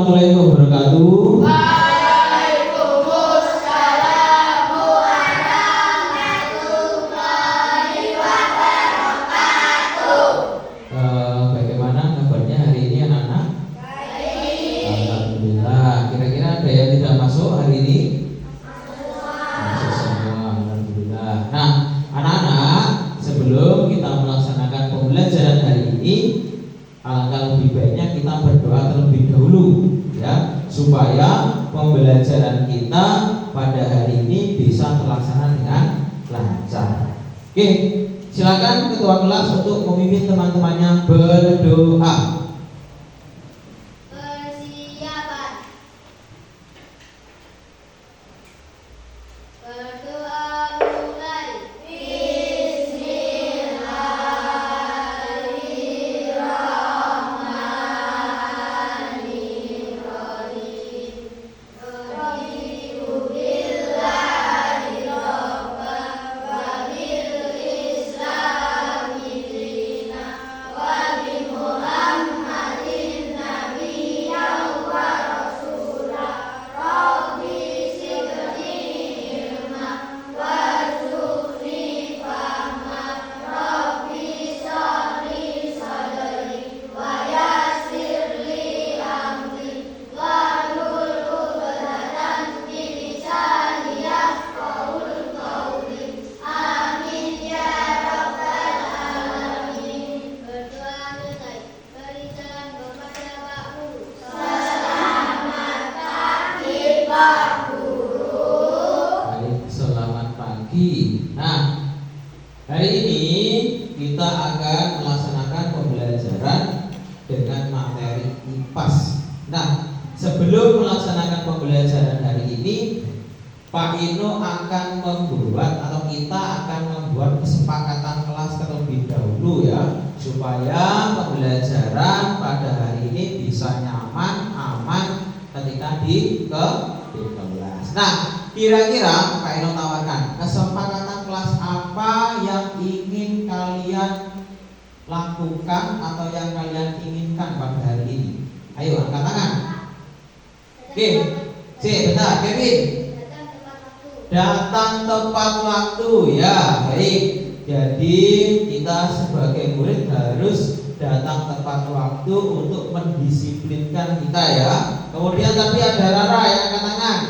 Assalamualaikum warahmatullahi wabarakatuh. Bagaimana kabarnya hari ini anak-anak? Baik. Alhamdulillah. Kira-kira ada yang tidak masuk hari ini? Masuk semua. Alhamdulillah. Nah, anak-anak, sebelum kita melaksanakan pembelajaran hari ini, alangkah lebih baiknya kita berdoa terlebih dahulu, ya, supaya pembelajaran kita pada hari ini bisa terlaksana dengan lancar. Oke, silakan ketua kelas untuk memimpin teman-temannya berdoa. Persiapan. Berdoa mulai. Nah, hari ini kita akan melaksanakan pembelajaran dengan materi IPAS. Nah, sebelum melaksanakan pembelajaran hari ini, Pak Ino akan membuat atau kita akan membuat kesepakatan kelas terlebih dahulu, ya, supaya pembelajaran pada hari ini bisa nyaman, aman ketika di kelas. Nah, kira-kira Pak Ino tawarkan kesepakatan kelas apa yang ingin kalian lakukan atau yang kalian inginkan pada hari ini? Ayo angkat tangan. Oke, bentar, Kevin. Datang tepat waktu, ya, baik. Jadi kita sebagai murid harus datang tepat waktu untuk mendisiplinkan kita, ya. Kemudian tapi ada Rara yang angkat tangan.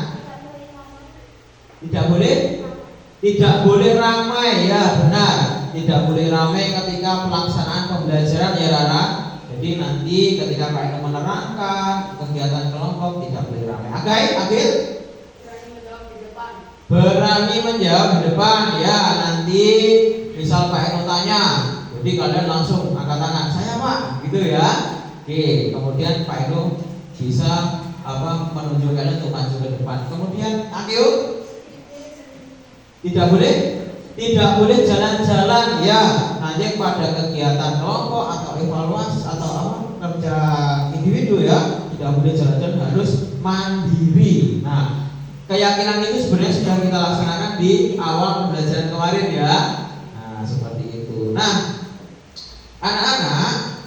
Tidak boleh? Tidak boleh ramai, ya, benar. Tidak boleh ramai ketika pelaksanaan pembelajaran, ya Rara. Jadi nanti ketika Pak Ino menerangkan kegiatan kelompok tidak boleh ramai. Agil? Berani menjawab di depan, ya. Nanti misal Pak Ino tanya, jadi kalian langsung angkat tangan. Saya Pak, gitu ya. Oke, kemudian Pak Ino bisa menunjuk kalian untuk maju ke depan. Kemudian Agil, tidak boleh jalan-jalan, ya. Nanti pada kegiatan kelompok atau evaluasi atau kerja individu, ya, tidak boleh jalan-jalan, harus mandiri. Nah, keyakinan itu sebenarnya sudah kita laksanakan di awal pembelajaran kemarin, ya. Nah, seperti itu. Nah, anak-anak,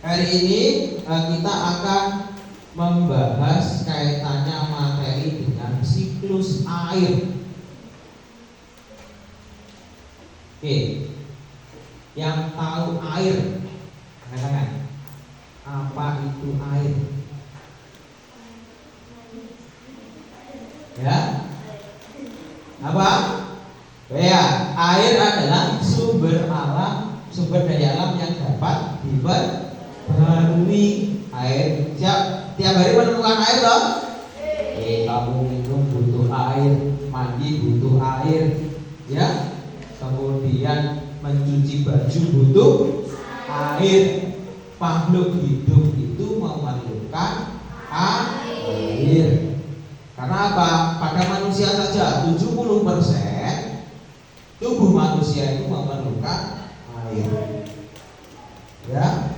hari ini kita akan membahas kaitannya materi dengan siklus air. Oke, yang tahu air, katakan apa itu air? Ya, apa? Ya, air adalah sumber alam, sumber daya alam yang dapat diperbarui. Air tiap hari menemukan air, loh. Kamu minum butuh air, mandi butuh air, ya. Kemudian mencuci baju butuh air. Makhluk hidup itu memerlukan air. Karena apa? Pada manusia saja 70% tubuh manusia itu memerlukan air. Ya.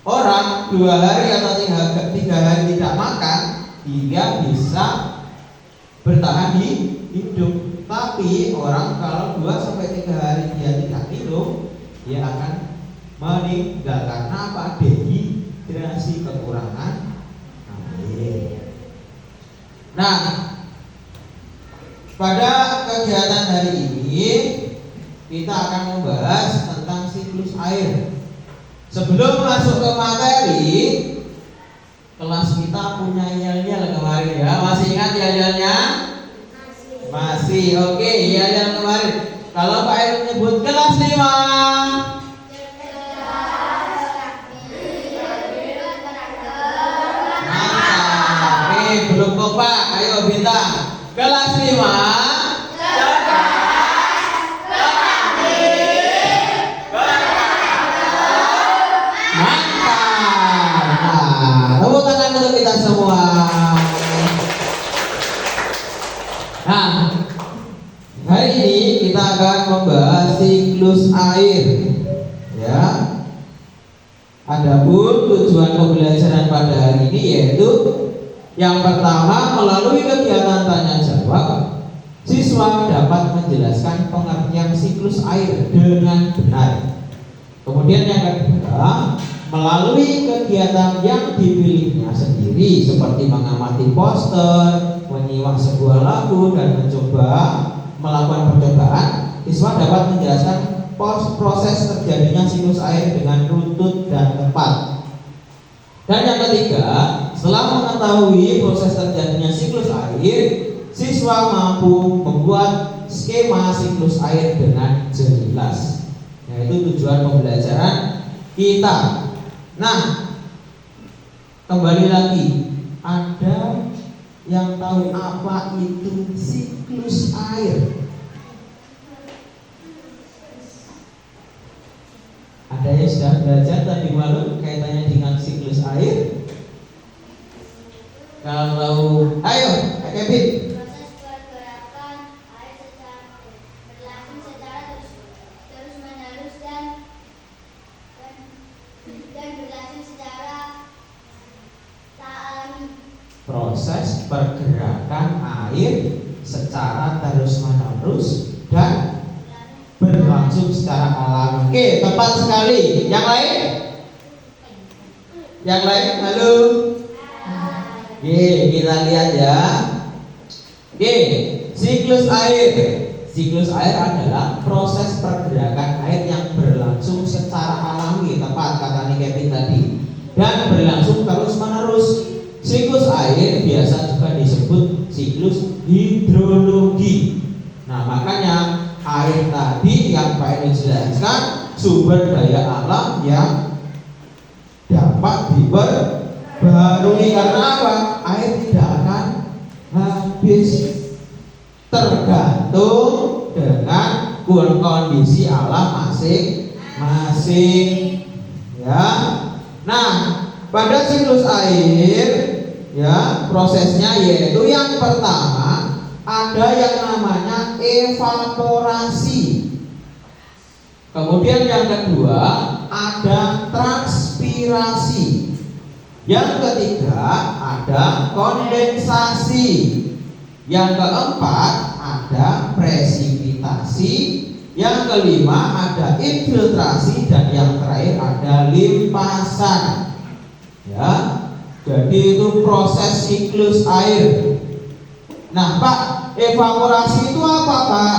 Orang 2 hari atau 3 hari tidak makan, dia bisa bertahan hidup. Tapi orang kalau 2 sampai 3 hari dia tidak minum, dia akan meninggal karena apa? dehidrasi, kekurangan air. Nah, pada kegiatan hari ini kita akan membahas tentang siklus air. Sebelum masuk ke materi, kelas kita punya yel-yel kemarin ya. Masih ingat yel-yelnya? Masih. Oke, yel-yel kemarin. Kalau Pak Heru menyebut kelas 5, belum kompak. Ayo bintang. Kelas 5. Mantap. Nah, tepuk tangan untuk kita semua. Nah, hari ini kita akan membahas siklus air. Ya. Adapun tujuan pembelajaran pada hari ini yaitu yang pertama, melalui kegiatan tanya jawab, siswa dapat menjelaskan pengertian siklus air dengan benar. Kemudian yang kedua, melalui kegiatan yang dipilihnya sendiri seperti mengamati poster, menyimak sebuah lagu, dan mencoba melakukan percobaan, siswa dapat menjelaskan proses terjadinya siklus air dengan runtut dan tepat. Dan yang ketiga, setelah mengetahui proses terjadinya siklus air, siswa mampu membuat skema siklus air dengan jelas. Nah, itu tujuan pembelajaran kita. Nah, kembali lagi, ada yang tahu apa itu siklus air? Ada yang sudah belajar tadi malam kaitannya dengan siklus air? Kalau ayo, Kak Kevin. Proses pergerakan air berlangsung secara terus menerus dan berlangsung secara tak alami. Proses pergerakan air secara terus menerus dan berlangsung secara alami. Oke, tepat sekali. Yang lain? Yang lain? Halo. Oke, kita lihat ya. Oke, siklus air. Siklus air adalah proses pergerakan air yang berlangsung secara alami, tepat kata Kevin tadi, dan berlangsung terus menerus. Siklus air biasa juga disebut siklus hidrologi. Nah, makanya air tadi yang Pak Edi jelaskan sumber daya alam yang dapat diperbarui. Karena apa? Air tidak akan habis, tergantung dengan kondisi alam masing-masing. Ya. Nah, pada siklus air, ya, prosesnya yaitu yang pertama ada yang namanya evaporasi. Kemudian yang kedua ada transpirasi. Yang ketiga ada kondensasi. Yang keempat ada presipitasi. Yang kelima ada infiltrasi dan yang terakhir ada limpasan. Ya. Jadi itu proses siklus air. Nah, Pak, evaporasi itu apa, Pak?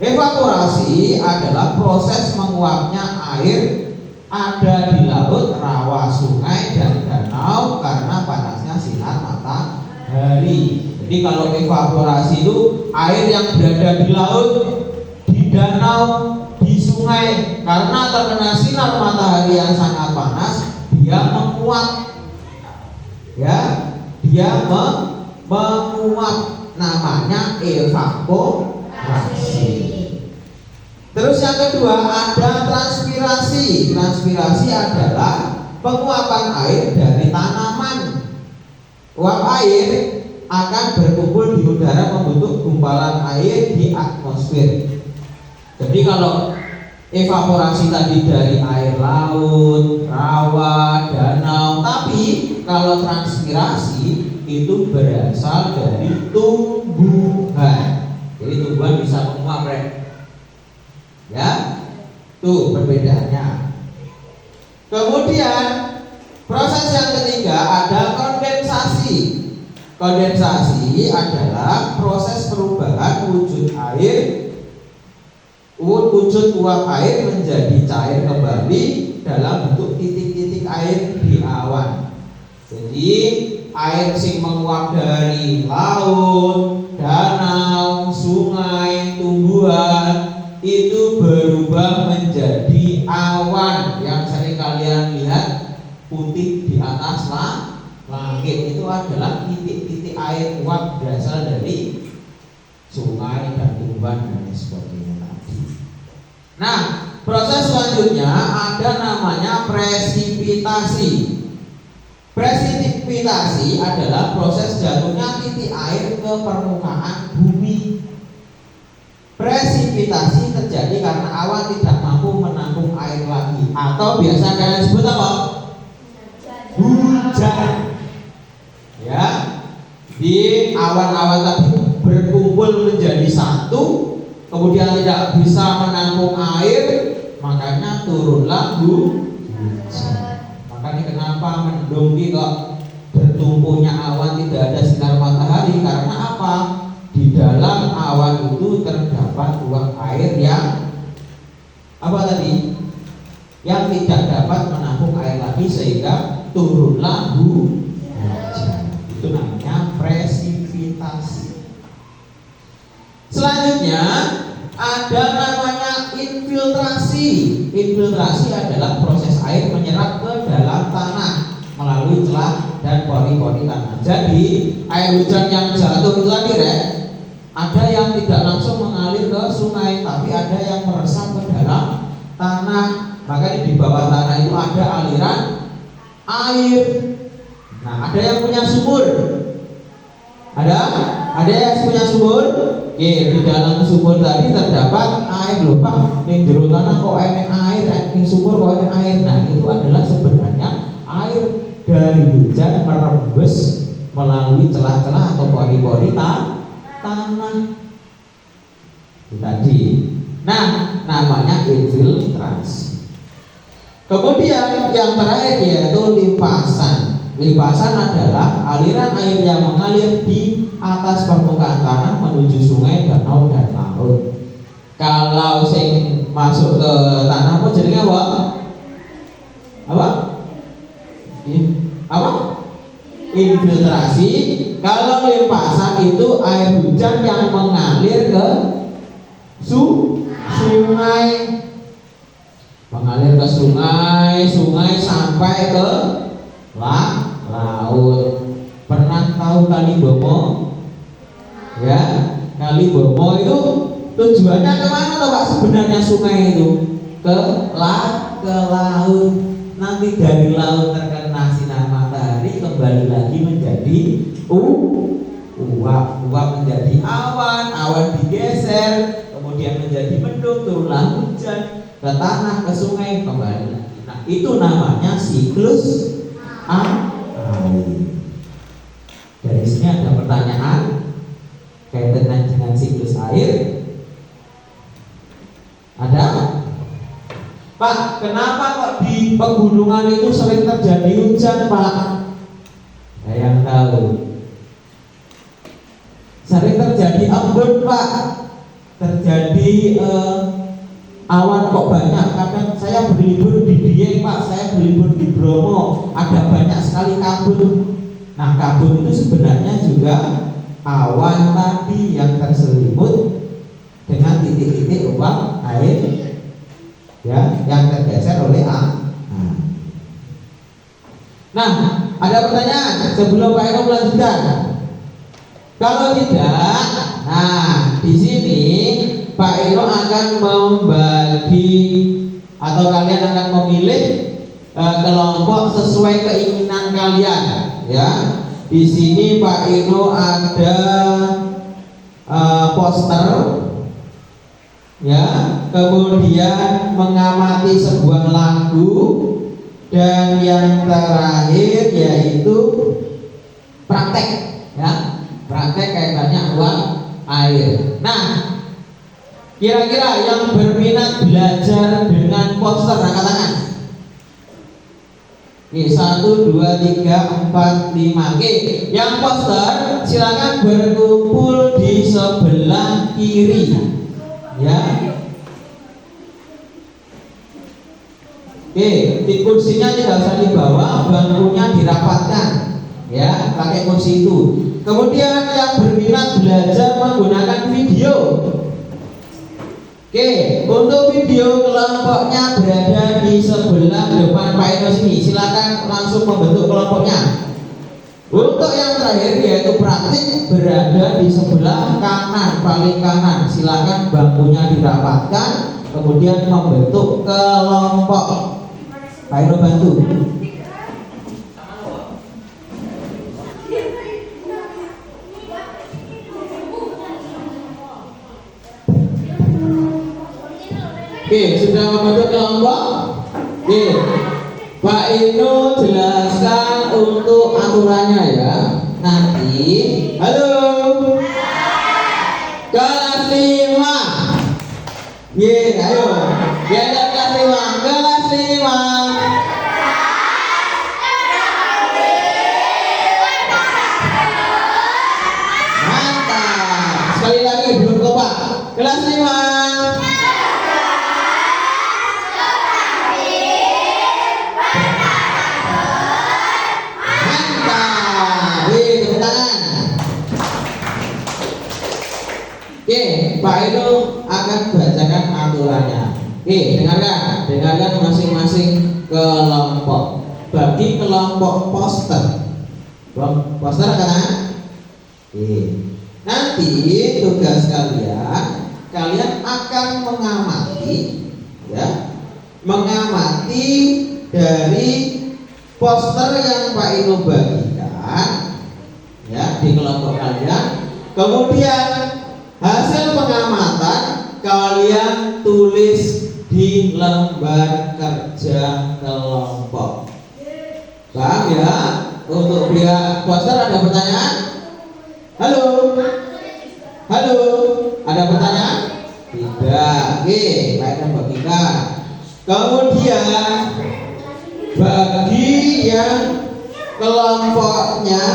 Evaporasi adalah proses menguapnya air ada di laut, rawa, sungai, dan danau karena panasnya sinar matahari. Jadi kalau evaporasi itu air yang berada di laut, di danau, di sungai, karena terkena sinar matahari yang sangat panas, dia menguap. Ya, dia menguap, namanya evaporasi. Terus yang kedua ada transpirasi. Transpirasi adalah penguapan air dari tanaman. Uap air akan berkumpul di udara membentuk gumpalan air di atmosfer. Jadi kalau evaporasi tadi dari air laut, rawa, danau, tapi kalau transpirasi itu berasal dari tumbuhan. Jadi tumbuhan bisa menguap, ya, tuh perbedaannya. Kemudian Proses yang ketiga ada kondensasi. Kondensasi adalah proses perubahan wujud uap air menjadi cair kembali dalam bentuk titik-titik air di awan. Jadi air sing menguap dari laut, danau, sungai, tumbuhan itu berubah menjadi awan yang sering kalian lihat putih di atas langit. Itu adalah titik-titik air uap berasal dari sungai dan tumbuhan dan sebagainya tadi. Nah, proses selanjutnya ada namanya presipitasi. Presipitasi adalah proses jatuhnya titik air ke permukaan bumi. Presipitasi terjadi karena awan tidak mampu menampung air lagi, atau biasa kalian sebut apa? Hujan. Ya, di awan-awan tadi berkumpul menjadi satu, kemudian tidak bisa menampung air, makanya turunlah hujan. Makanya kenapa mendung kok bertumpunya awan tidak ada sinar matahari, karena apa? Di dalam awan itu terdapat uap air yang apa tadi? Yang tidak dapat menampung air lagi sehingga turunlah hujan. Itu namanya presipitasi. Selanjutnya ada namanya infiltrasi. Infiltrasi adalah proses air menyerap ke dalam tanah melalui celah dan pori-pori tanah. Jadi air hujan yang jatuh itu tadi ada yang tidak langsung mengalir ke sungai, tapi ada yang meresap ke dalam tanah. Makanya di bawah tanah itu ada aliran air. Nah, ada yang punya sumur. Ada yang punya sumur. Oke, di dalam sumur tadi terdapat air lho Pak. Ning jero tanah kok enek air, ning sumur kok enek air. Nah, itu adalah sebenarnya air dari hujan merembes melalui celah-celah atau pori-pori tanah. Itu tadi. Nah, namanya infiltrasi. Kemudian yang terakhir yaitu limpasan. Limpasan adalah aliran air yang mengalir di atas permukaan tanah menuju sungai, danau, dan laut. Kalau sing masuk ke tanah apa jenenge apa? Apa? Infiltrasi. Kalau limpasan itu air hujan yang mengalir ke sungai, mengalir ke sungai sampai ke laut. Pernah tahu Kali Bomo? Ya, Kali Bomo itu tujuannya kemana tuh Pak sebenarnya sungai itu? Ke laut. Nanti dari laut terkena sinar matahari kembali lagi menjadi uap menjadi awan digeser, kemudian menjadi mendung, turunlah hujan ke tanah, ke sungai, kembali lagi. Nah, itu namanya siklus air. Dari sini ada pertanyaan kaitan dengan siklus air. Ada? Pak, kenapa kok di pegunungan itu sering terjadi hujan, Pak? Ada yang tahu? Sering terjadi embun, Pak. Terjadi awan kok banyak. Kadang saya berlibur di Dieng, Pak. Saya berlibur di Bromo. Ada banyak sekali kabut. Nah, kabut itu sebenarnya juga awan tadi yang terselimut dengan titik-titik uap air, ya, yang tergeser oleh angin. Nah, ada pertanyaan sebelum Pak Eno melanjutkan? Kalau tidak, nah di sini Pak Eno akan membagi atau kalian akan memilih kelompok sesuai keinginan kalian, ya. Di sini Pak Eno ada poster, ya, kemudian mengamati sebuah lagu, dan yang terakhir yaitu praktek, ya, praktek kaitannya uang air. Nah, kira-kira yang berminat belajar dengan poster angkat tangan. Oke, 1, 2, 3, 4, 5. Oke, yang poster silakan berkumpul di sebelah kiri. Ya. Oke, di kursinya tidak usah dibawa, bangkunya dirapatkan. Ya, pakai kursi itu. Kemudian yang berminat belajar menggunakan video. Oke, untuk video kelompoknya berada di sebelah depan Pak Eno sini. Silakan langsung membentuk kelompoknya. Untuk yang terakhir yaitu praktik berada di sebelah kanan, paling kanan. Silakan bangkunya dirapatkan, kemudian membentuk kelompok. Pak Eno bantu. Oke, sudah membentuk kelompok. Oke, Pak Inu jelaskan untuk aturannya ya. Nanti, halo, kelas 5. Ye, ayo, belajar kelas 5, kelas 5. Mantap. Sekali lagi belum kompak. Kelas 5. Oke, Pak Inu akan bacakan aturannya. Oke, dengarkan masing-masing kelompok. Bagi kelompok poster. Poster kan? Oke. Nanti tugas kalian akan mengamati, ya, mengamati dari poster yang Pak Inu bagikan, ya, di kelompok kalian. Kemudian hasil pengamatan kalian tulis di lembar kerja kelompok. Paham ya? Untuk pihak poster ada pertanyaan? Halo? Halo? Ada pertanyaan? Tidak. Oke, baikkan bagikan. Kemudian bagi yang kelompoknya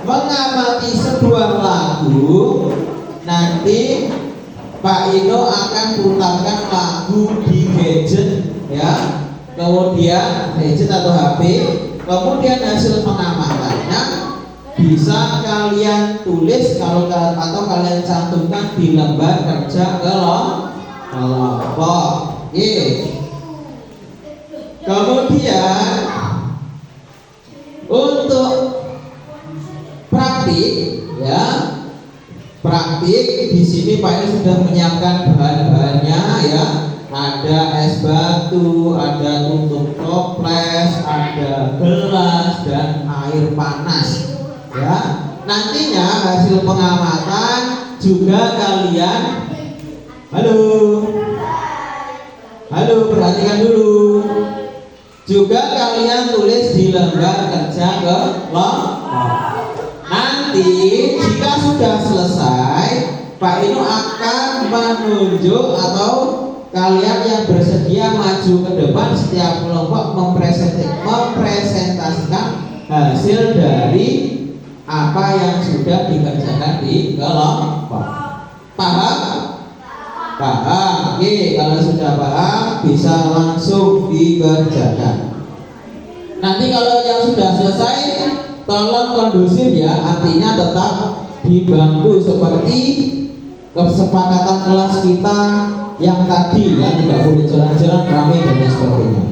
mengamati sebuah lagu, nanti Pak Ino akan putarkan lagu di gadget, ya. Kemudian gadget atau HP. Kemudian hasil pengamatannya bisa kalian tulis atau kalian cantumkan di lembar kerja kelompok. Oke. Kemudian untuk praktik, ya, praktik di sini Pak Ino sudah menyiapkan bahan-bahannya, ya. Ada es batu, ada tutup toples, ada gelas dan air panas, ya. Nantinya hasil pengamatan juga kalian, halo, perhatikan dulu. Juga kalian tulis di lembar kerja kelompok. Nanti jika sudah selesai, Pak Ino akan menunjuk atau kalian yang bersedia maju ke depan, setiap kelompok mempresentasikan hasil dari apa yang sudah dikerjakan di kelompok. Paham? Paham. Oke, kalau sudah paham bisa langsung dikerjakan. Nanti kalau yang sudah selesai tolong kondusif, ya, artinya tetap di bangku seperti kesepakatan kelas kita yang tadi, ya, tidak boleh jalan-jalan ramai dan lain sebagainya.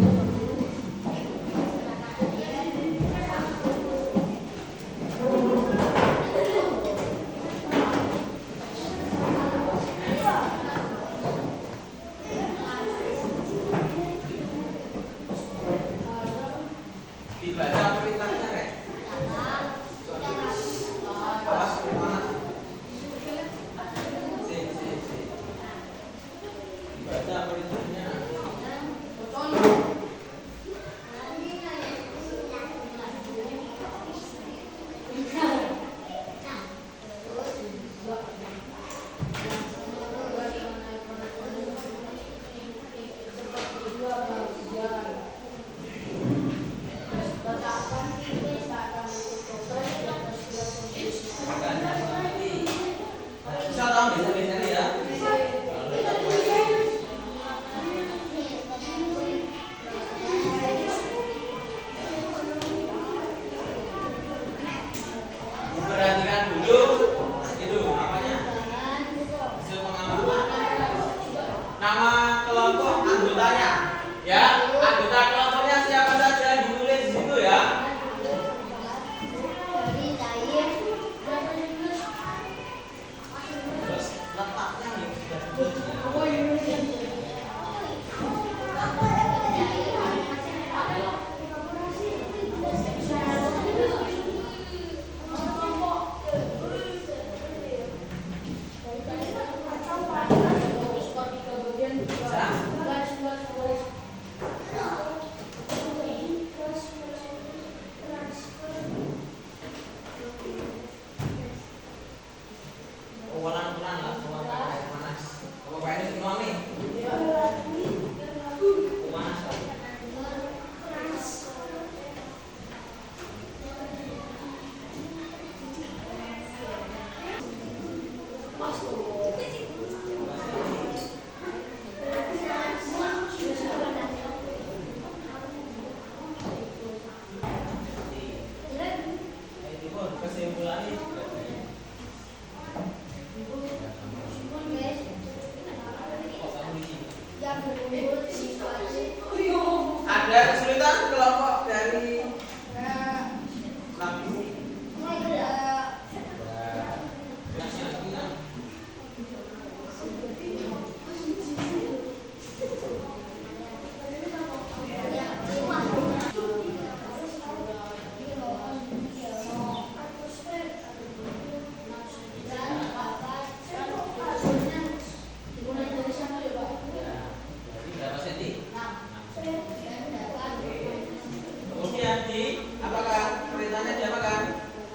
diapakan? Perintahnya diapakan?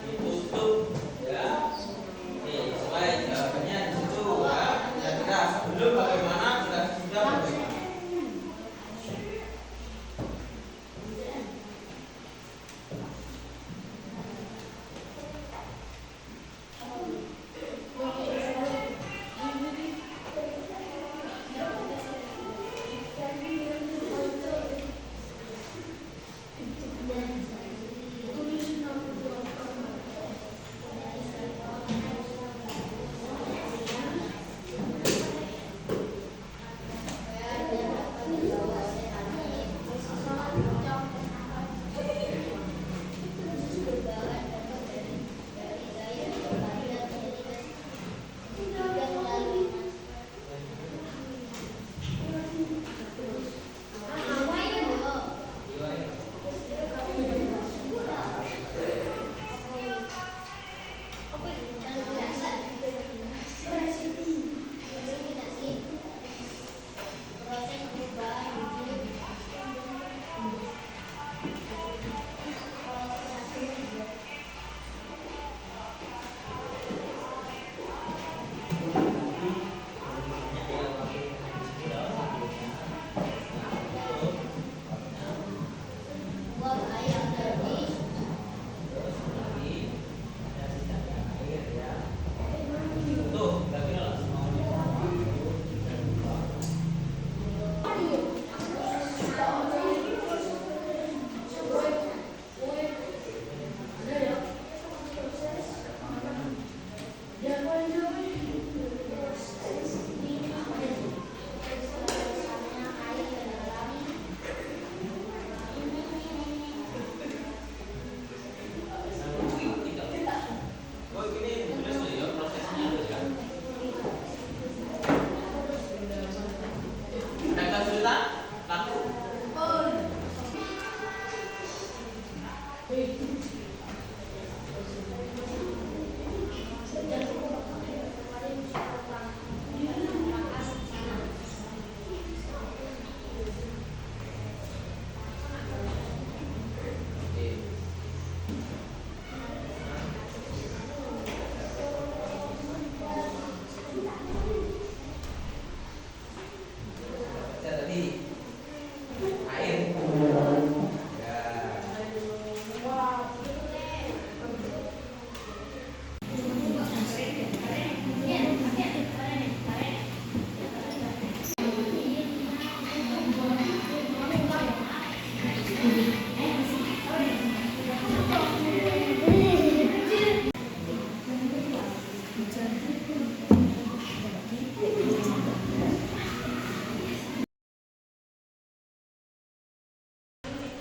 Ditutup, ya. Oke, sesuai jawabannya di situ, ya. Kira-kira sebelum bagaimana, sudah bagaimana?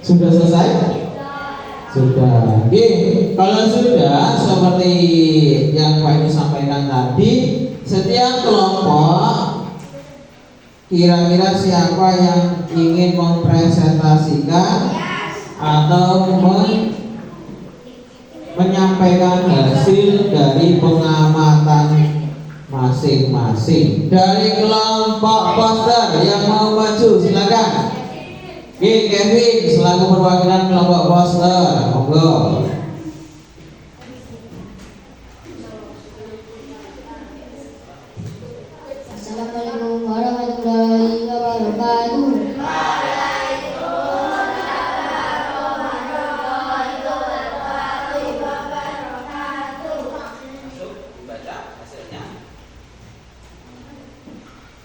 Sudah selesai? Sudah. Oke, kalau sudah seperti yang Pak Ini sampaikan tadi, setiap kelompok kira-kira siapa yang ingin mempresentasikan atau menyampaikan hasil dari pengamatan masing-masing. Dari kelompok poster yang mau maju silakan. Oke, Kevin selaku perwakilan kelompok poster, monggo. Assalamualaikum warahmatullahi wabarakatuh.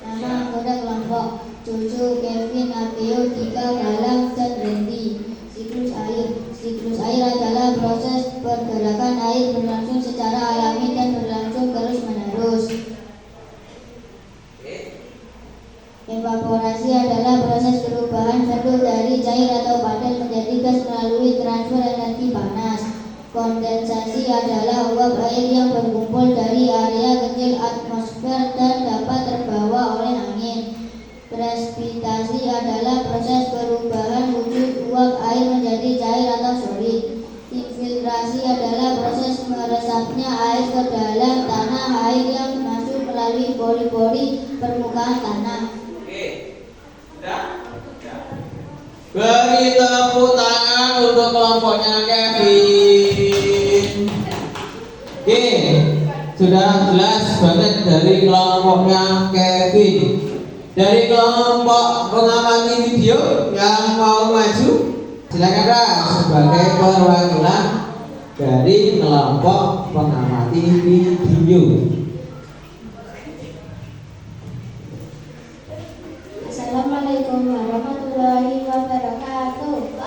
Nama anggota kelompok: Cucu, Kevin, Abeo, Tika, Galang, dan Randy. Siklus air adalah proses pergerakan air berlangsung secara alami dan berlangsung terus-menerus. Evaporasi adalah proses perubahan bentuk dari cair atau padat menjadi gas melalui transfer energi panas. Kondensasi adalah uap air yang berkumpul dari area kecil atmosfer dan dapat terbawa oleh angin. Presipitasi adalah proses perubahan wujud uap air menjadi cair atau solid. Infiltrasi adalah proses meresapnya air ke dalam tanah, air yang masuk melalui pori-pori permukaan tanah. Beri tepuk tangan untuk kelompoknya Kevin. Oke, sudah jelas banget dari kelompoknya Kevin. Dari kelompok pengamati video yang mau maju, silakan Kak sebagai perwakilan dari kelompok pengamati video. Assalamualaikum warahmatullahi wabarakatuh.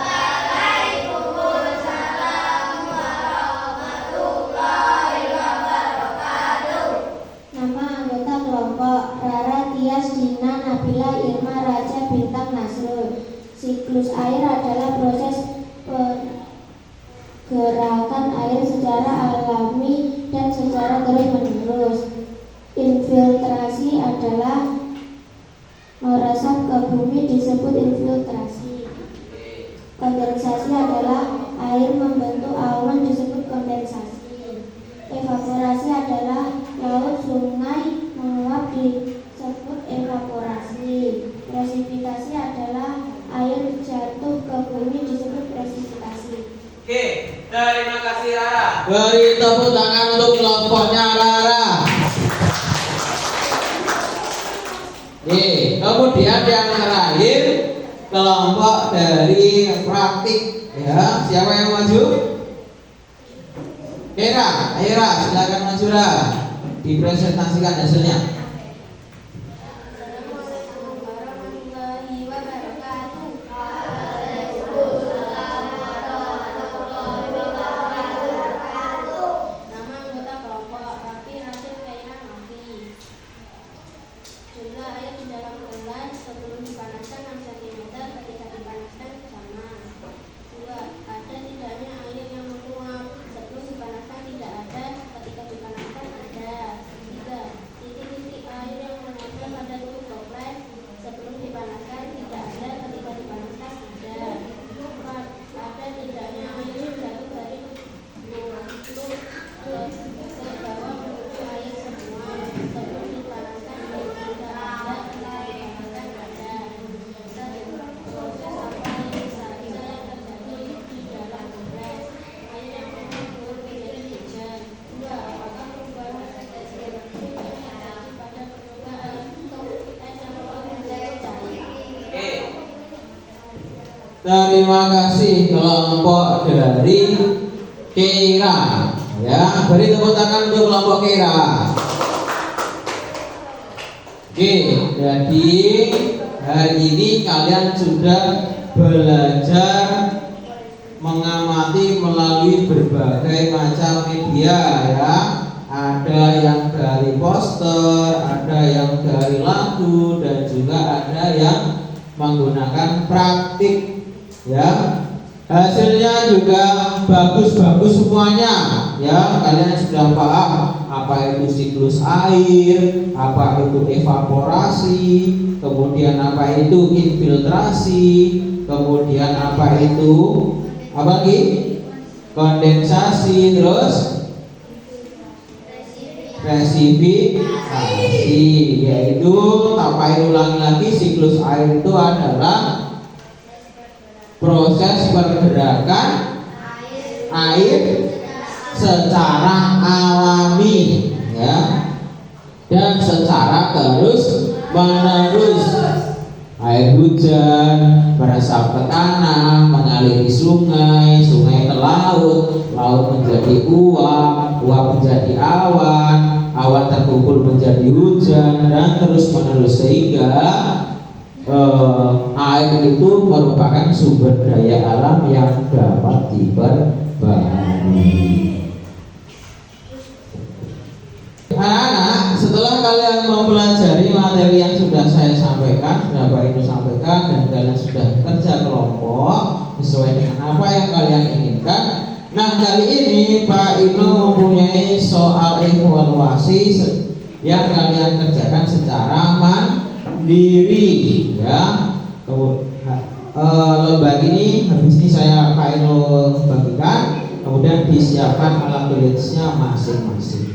Nama anggota kelompok Rara Tias Dina Nabila Irma Raja Bintang Nasrul. Siklus air adalah proses pergerakan air secara alami dan secara terus-menerus. Infiltrasi adalah meresap ke bumi disebut infiltrasi. Kondensasi adalah air membentuk awan disebut kondensasi. Evaporasi adalah laut sungai menguap disebut evaporasi. Presipitasi adalah air jatuh ke bumi disebut presipitasi. Oke, terima kasih Rara. Beri tepuk tangan untuk kelompoknya Rara. Kemudian yang terakhir kelompok dari praktik, ya. Siapa yang maju? Kera, ayo Ra, silakan maju Ra. Dipresentasikan hasilnya. Assalamualaikum warahmatullahi wabarakatuh. Nama anggota kelompok Rafi Rasul Kaira Mafi. Jumlah air di dalam gelas sebelum dipanaskan 6 cm, ketika dipanaskan sama. 2. Ada tidaknya air yang menguap sebelum dipanaskan, tidak ada, ketika dipanaskan ada. 3. Titik-titik air yang menempel pada tubuh toples sebelum dipanaskan, tidak ada, ketika dipanaskan ada. 4. Ada tidaknya air yang jatuh dari mulut ke bawah menuju air semua sebelum dipanaskan, tidak ada, ketika dipanaskan ada. 1. Proses apairisasi yang terjadi di dalam toples. Air yang menguap menjadi hujan. 2. Apakah perubahan ekstremisme yang terjadi pada permukaan es yang menguap menjadi cair? Oke, Terima kasih kelompok dari Kera. Ya, beri tepuk tangan untuk kelompok Kera. Oke, jadi hari ini kalian sudah belajar mengamati melalui berbagai macam media, ya. Ada yang dari poster, ada yang dari lagu, dan juga ada yang menggunakan praktik, ya. Hasilnya juga bagus-bagus semuanya, ya. Kalian sudah paham apa itu siklus air, apa itu evaporasi, kemudian apa itu infiltrasi, kemudian apa itu apa lagi? Kondensasi, terus presipitasi, yaitu tapai ulangi lagi, siklus air itu adalah proses pergerakan air secara alami, ya, dan secara terus menerus. Air hujan meresap ke tanah, mengalir di sungai, sungai ke laut, laut menjadi uap, uap menjadi awan, awan terkumpul menjadi hujan, dan terus menerus, sehingga air itu merupakan sumber daya alam yang dapat diperbarui. Anak-anak, setelah kalian mempelajari materi yang sudah saya sampaikan, sudah Pak Inu sampaikan, dan kalian sudah kerja kelompok sesuai dengan apa yang kalian inginkan. Nah, kali ini Pak Inu mempunyai soal evaluasi yang kalian kerjakan secara mandiri, ya. Lembar ini habis ini saya Pak Inu bagikan, kemudian disiapkan alat tulisnya masing-masing.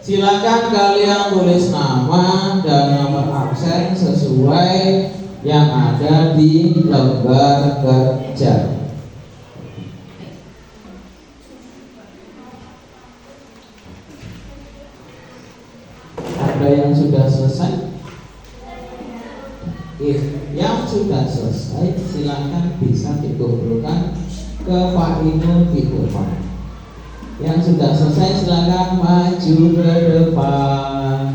Silakan kalian tulis nama dan nomor absen sesuai yang ada di lembar kerja. Ada yang sudah selesai? Yang sudah selesai silakan bisa dikumpulkan ke Pak Inu di depan. Yang sudah selesai silakan maju ke depan.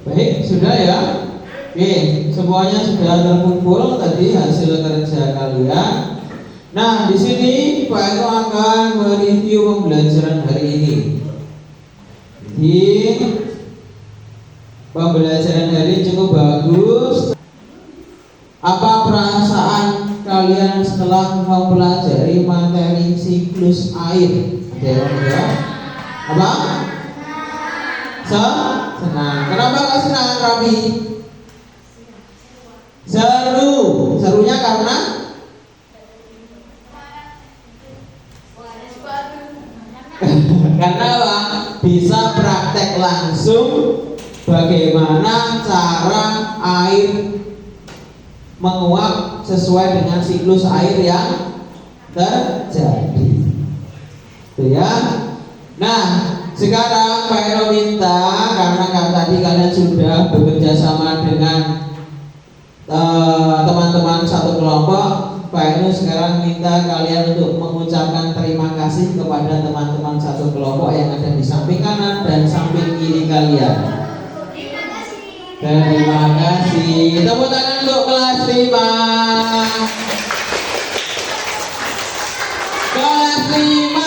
Baik, sudah ya. Oke, semuanya sudah terkumpul tadi hasil kerja kalian. Nah, di sini Pak Eko akan mereview pembelajaran hari ini. Di pembelajaran hari ini cukup bagus. Apa perasaan kalian setelah mempelajari materi siklus air? Ada yang menjawab? Apa? Senang. Kenapa kau senang, Rabi? Seru. Serunya karena karena apa? Bisa praktek langsung bagaimana cara air menguap sesuai dengan siklus air yang terjadi. Itu ya. Nah, sekarang Pak Ero minta, karena tadi kalian sudah bekerja sama dengan teman-teman satu kelompok, Pak Eno sekarang minta kalian untuk mengucapkan terima kasih kepada teman-teman satu kelompok yang ada di samping kanan dan samping kiri kalian. Terima kasih. Tepuk tangan untuk kelas 5. Kelas 5.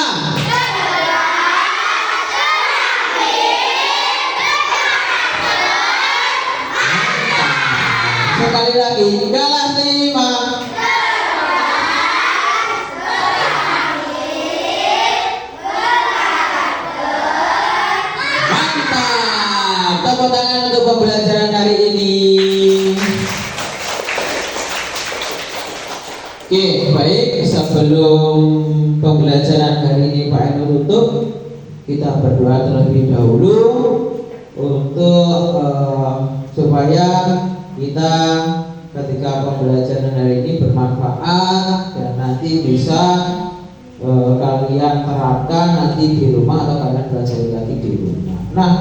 Sekali lagi, kelas 5. Tepuk tangan untuk pembelajaran hari ini. Oke, baik. Sebelum pembelajaran hari ini Pak Eno tutup, kita berdoa terlebih dahulu untuk supaya kita ketika pembelajaran hari ini bermanfaat dan nanti bisa kalian terapkan nanti di rumah atau kalian belajar lagi di rumah. Nah,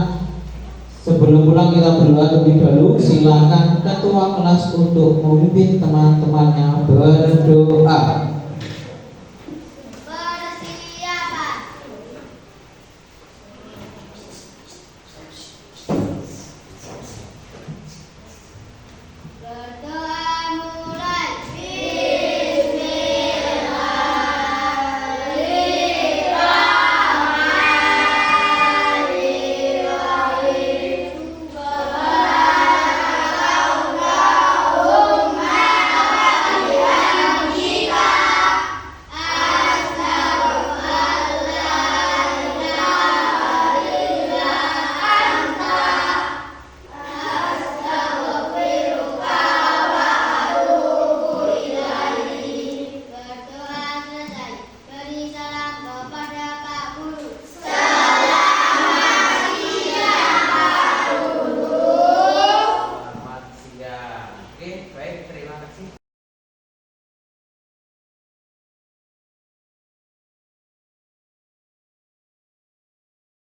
sebelum pulang kita berdoa terlebih dahulu. Silakan ketua kelas untuk memimpin teman-temannya berdoa.